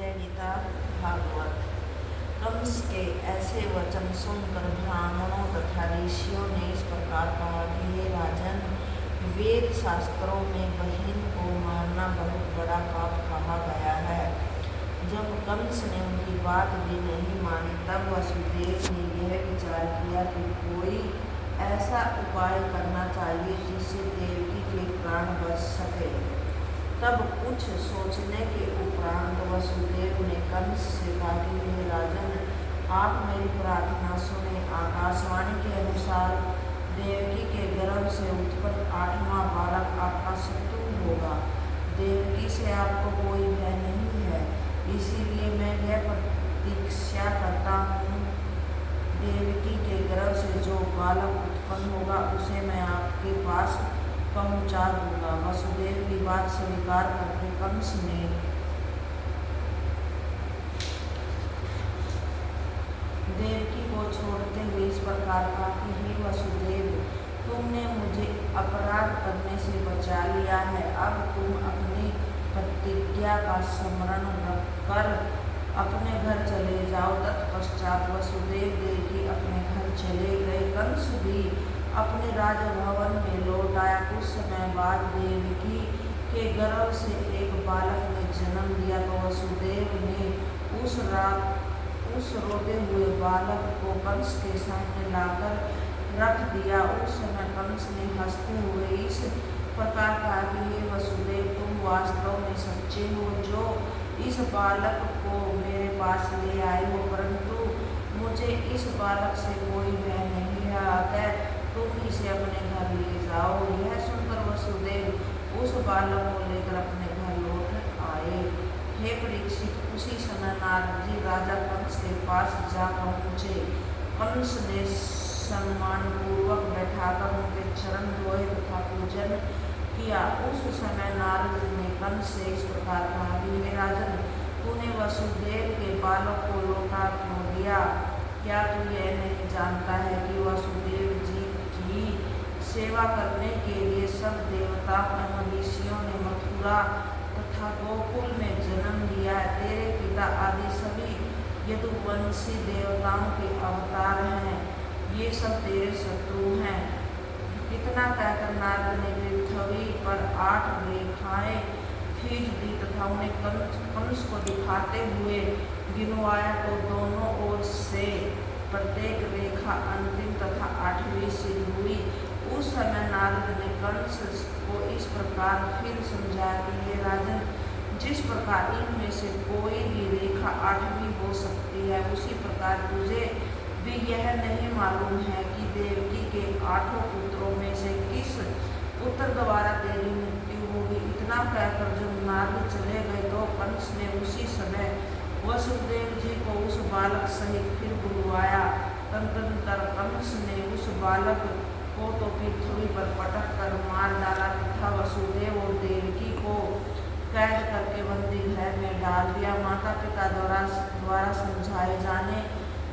है गीता भागवत। कंस के ऐसे वचन सुनकर ब्राह्मणों तथा ऋषियों ने इस प्रकार कहा कि हे राजन, वेद शास्त्रों में बहन को मारना बहुत बड़ा पाप कहा गया है। जब कंस ने उनकी बात भी नहीं मानी, तब वसुदेव ने यह विचार किया कि कोई ऐसा उपाय करना चाहिए जिससे देवकी के प्राण बच सके। तब कुछ सोचने के उपरांत वसुदेव ने कंस से कहा कि हे राजन, आप मेरी प्रार्थना सुने। आकाशवाणी के अनुसार देवकी के गर्भ से उत्पन्न 8वां बालक आपका शत्रु होगा। देवकी से आपको कोई भय नहीं है, इसीलिए मैं यह प्रतीक्षा करता हूँ। देवकी के गर्भ से जो बालक उत्पन्न होगा उसे मैं आपके पास पहुंचा दूंगा। वसुदेव की बात स्वीकार करके कंस ने देवकी को छोड़ते हुए इस प्रकार कहा कि हे वसुदेव, तुमने मुझे अपराध करने से बचा लिया है। अब तुम अपनी प्रतिज्ञा का स्मरण रखकर अपने घर चले जाओ। तत्पश्चात वसुदेव देवकी अपने घर चले गए। कंस भी अपने राजभवन में लौट आया। कुछ समय बाद देवकी के गर्भ से एक बालक ने जन्म दिया तो वसुदेव ने उस रोते हुए बालक को कंस के सामने लाकर रख दिया। उस समय कंस ने हंसते हुए इस प्रकार कहा कि हे वसुदेव, तुम वास्तव में सच्चे हो जो इस बालक को मेरे पास ले आए हो, परंतु मुझे इस बालक से कोई भय नहीं है, अतः तुम इसे अपने घर ले जाओ। यह सुनकर वसुदेव उस बालक को लेकर अपने घर लौट आए। हे परीक्षित, उसी समय नारद जी राजा कंस के पास जा पहुँचे। कंस ने सम्मान पूर्वक बैठाकर उनके चरण धोए तथा पूजन किया। उस समय नारद ने कंस से इस प्रकार कहा कि हे राजन, तूने वसुदेव के बालक को लौटा क्यों दिया? क्या तू यह नहीं जानता है कि वसुदेव जी की सेवा करने के लिए सब देवता एवं ऋषियों ने मथुरा तथा गोकुल में जन्म लिया है? तेरे पिता आदि सभी यदुवंशी देवताओं के अवतार हैं, ये सब तेरे शत्रु हैं। इतना कहकर नारद ने पृथ्वी पर 8 रेखाएं खींच दी तथा उन्हें कंस को दिखाते हुए गिनवाया तो दोनों ओर से प्रत्येक रेखा अंतिम तथा 8वीं सिद्ध हुई। उस समय नारद ने कंस को इस प्रकार फिर समझाया कि हे राजन, जिस प्रकार इनमें से कोई भी रेखा 8वीं हो सकती है, उसी प्रकार तुझे भी यह नहीं मालूम है कि देवकी के 8 पुत्रों में से किस पुत्र द्वारा तेरी मृत्यु होगी। इतना कहकर जब नारद चले गए तो कंस ने उसी समय वसुदेव जी को उस बालक सहित फिर बुलवाया। तदनंतर कंस ने उस बालक को तो पृथ्वी पर पटक कर मार डाला तथा वसुदेव और देवकी को कैद करके बंदी घर में डाल दिया। माता पिता द्वारा समझाए जाने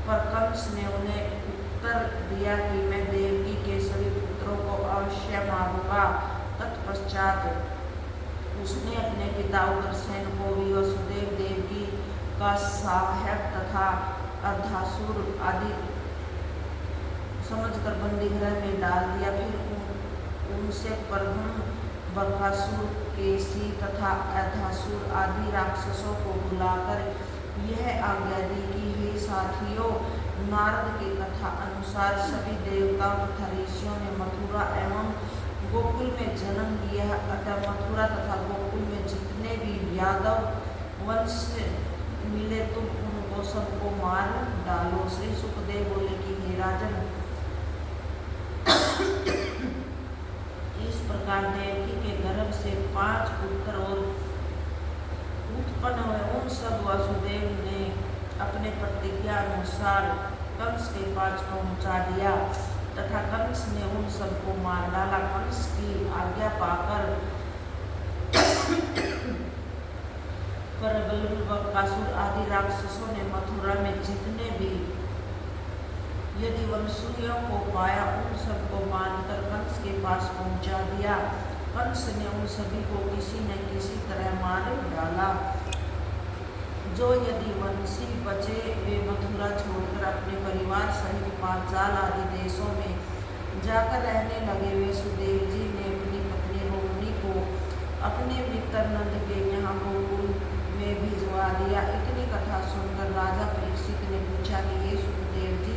पर कंस ने उन्हें उत्तर दिया कि मैं देवकी के सभी पुत्रों को अवश्य मारूंगा। तत्पश्चात उसने अपने पिता उग्रसेन को भी वसुदेव देवकी का सहायक तथा अर्धासुर आदि समझकर बंदी गृह में डाल दिया। फिर उनसे प्रथम बकासुर, केसी तथा अर्धासुर आदि राक्षसों को बुलाकर यह आज्ञा दी कि हे साथियों, नारद के कथा अनुसार सभी देवताओं तथा ऋषियों ने मथुरा एवं गोकुल में जन्म लिया है, अतः मथुरा तथा गोकुल में जितने भी यादव वंश मिले तुम उनको सबको मार डालो। श्री सुखदेव बोले कि हे राजन, इस प्रकार देवकी के गर्भ से 5 पुत्र और उत्पन्न हुए। उन सब वसुदेव ने अपने प्रतिज्ञा अनुसार कंस के पास पहुंचा दिया तथा कंस ने उन सबको मार डाला। कंस की आज्ञा पाकर प्रबल बकासुर आदि राक्षसों ने मथुरा में जितने भी यदुवंशियों को पाया उन सबको बांधकर कंस के पास पहुंचा दिया। कंस ने उन सभी को किसी न किसी तरह मार डाला। जो यदि वंशी बचे वे मथुरा छोड़कर अपने परिवार सहित पांचाल आदि देशों में जाकर रहने लगे। वसुदेव जी ने अपनी पत्नी रोहिणी को अपने मित्र नंद के यहाँ गोकुल में भिजवा दिया। इतनी कथा सुनकर राजा परीक्षित ने पूछा कि ये सुखदेव जी,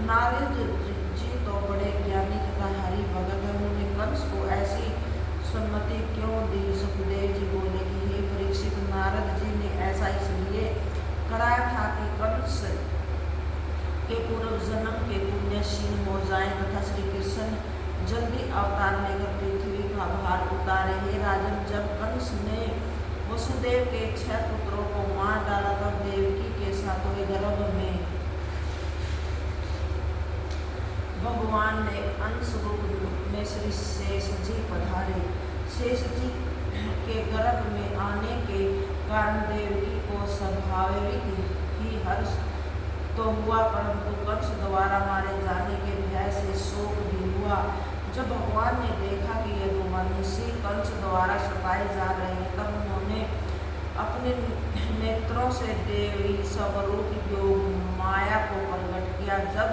नारद जी तो बड़े ज्ञानी तथा हरि भगत है, उन्होंने कंस को ऐसी सम्मति क्यों दी? सुखदेव जी बोले कि हे परीक्षित, नारद जी ने ऐसा इसलिए कराया था कि कंस के पूर्व जन्म के पुण्य क्षीण हो जाए तथा श्री कृष्ण जल्दी अवतार लेकर पृथ्वी का भार उतारे। हे राजन, जब कंस ने वसुदेव के 6 पुत्रों को मार डाला तब देवकी के सातवें गर्भ में भगवान ने अंश रूप में श्री शेष जी पधारे। शेष जी के गर्भ में आने के कारण देवकी को स्वाभाविक ही हर्ष तो हुआ, परंतु कंस द्वारा मारे जाने के भय से शोक भी हुआ। जब भगवान ने देखा कि ये दो मनुष्य कंस द्वारा सताए जा रहे हैं, तब उन्होंने अपने नेत्रों से देवी स्वरूप योग माया को प्रकट किया। जब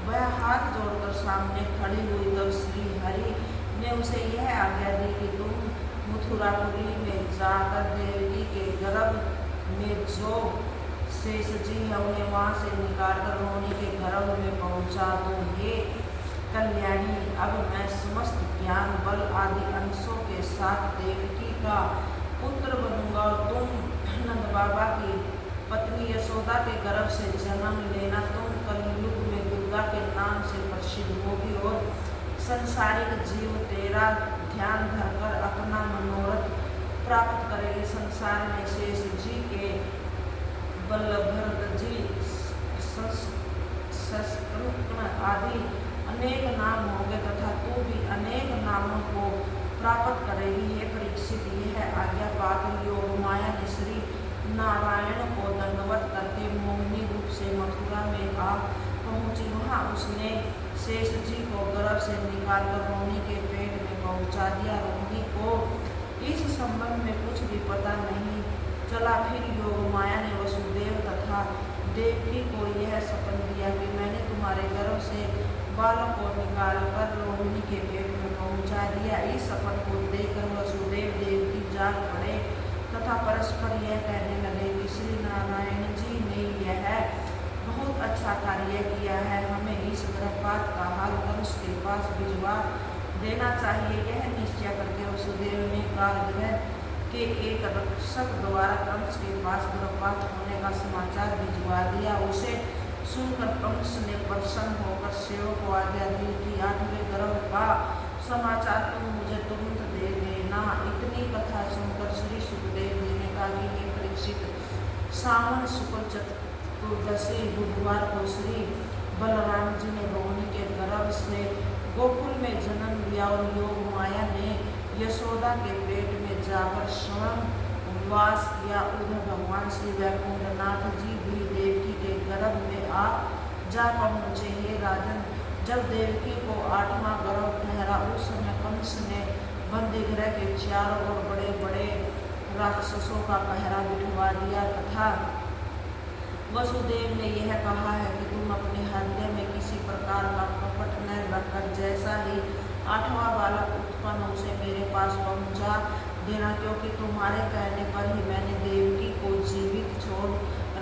वह हाथ जोड़कर सामने खड़ी हुई तब श्री हरि ने उसे यह आज्ञा दी कि तुम मथुरापुरी में जाकर देवकी के गर्भ में जो शेष जी है उन्हें वहाँ से निकालकर रोहिणी के गर्भ में पहुँचा दो। हे कल्याणी, अब मैं समस्त ज्ञान बल आदि अंशों के साथ देवकी का पुत्र बनूंगा और तुम नंद बाबा की पत्नी यशोदा के गर्भ से जन्म लेना। तुम कलयुग में दुर्गा के नाम से प्रसिद्ध होगी और संसारिक जीव तेरा ध्यान धरकर अपना मनोरथ प्राप्त करेंगे। संसार में शेष जी के बलभद्र जी, शस्त्रघ्न आदि अनेक नाम होंगे तथा तू भी अनेक नामों को प्राप्त करेगी। हे परीक्षित, यह आज्ञा पाकर योग माया ने श्री नारायण को दंडवत करके मोहिनी रूप से मथुरा में आ पहुँची। वहाँ उसने शेष जी को गर्भ से निकालकर रोहिणी के पेट में पहुँचा दिया। रोहिणी को इस संबंध में कुछ भी पता नहीं चला। फिर योग माया ने वसुदेव तथा देवकी को यह शपथ दिया कि मैंने तुम्हारे गर्भ से बालक को निकालकर रोहिणी के पेट में पहुँचा दिया। इस शपथ को देखकर वसुदेव देवकी जाग पड़े तथा परस्पर यह कहने लगे कि श्री नारायण जी ने यह बहुत अच्छा कार्य किया है, हमें इस गर्भपात का हाल कंस के पास भिजवा देना चाहिए। यह निश्चय करके वसुदेव ने कारागृह के एक रक्षक द्वारा कंस के पास गर्भपात होने का समाचार भिजवा दिया। उसे सुनकर कंस ने प्रसन्न होकर सेवक को आज्ञा दी कि 8वें गर्भ का समाचार तुम मुझे तुरंत दे देना। इतनी कथा सुनकर श्री सुखदेव जी ने कहा कि हे परीक्षित, सावन शुक्ल चतुर्दशी बुधवार को श्री बलराम जी ने रोहिणी के गर्भ से गोकुल में जन्म लिया और योग माया ने यशोदा के पेट में जाकर स्वयं वास किया। उधर भगवान श्री वैकुंठनाथ जी भी देवकी के गर्भ में आ जा पहुँचे। हे राजन, जब देवकी को 8वां गर्भ ठहरा उस समय कंस ने बंदीगृह के चारों ओर बड़े बड़े राक्षसों का पहरा बिठवा दिया तथा वसुदेव ने यह कहा है कि तुम अपने हृदय में किसी प्रकार का कपट न रखकर जैसा ही 8वां बालक उत्पन्न हो उसे मेरे पास पहुंचा देना, क्योंकि तुम्हारे कहने पर ही मैंने देवकी को जीवित छोड़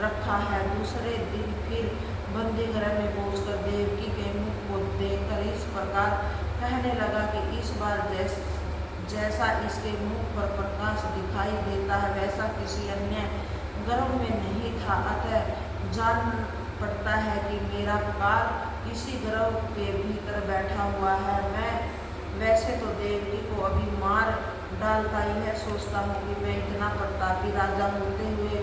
रखा है। दूसरे दिन फिर बंदीगृह में पहुंचकर देवकी के मुख को देखकर इस प्रकार कहने लगा कि इस बार जैसा इसके मुख पर प्रकाश दिखाई देता है वैसा किसी अन्य गर्भ में नहीं था। अतः जान पड़ता है कि मेरा काल इसी गर्भ के भीतर बैठा हुआ है। मैं वैसे तो देवकी को अभी मार डालता ही है, सोचता हूँ कि मैं इतना प्रतापी राजा होते हुए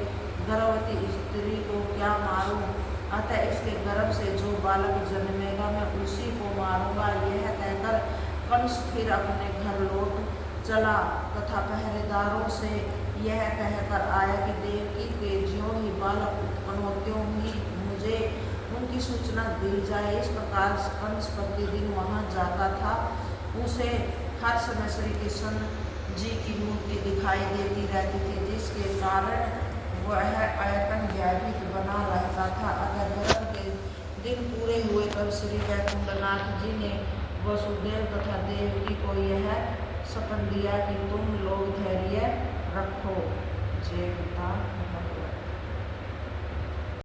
गर्भवती स्त्री को क्या मारूं। अतः इसके गर्भ से जो बालक जन्मेगा मैं उसी को मारूंगा। यह कहकर कंस फिर अपने घर लौट चला तथा पहरेदारों से यह कहकर आया कि देवकी के ज्यों ही बालक उत्पन्न होते ही मुझे उनकी सूचना दी जाए। इस प्रकार कंस प्रतिदिन वहाँ जाता था। उसे हर समय श्री कृष्ण जी की मूर्ति दिखाई देती रहती थी, जिसके कारण वह तब श्री वैकुंठनाथ जी ने वसुदेव तथा देवकी को यह शपथ दिया कि तुम लोग धैर्य रखो। जय पिता भगवान।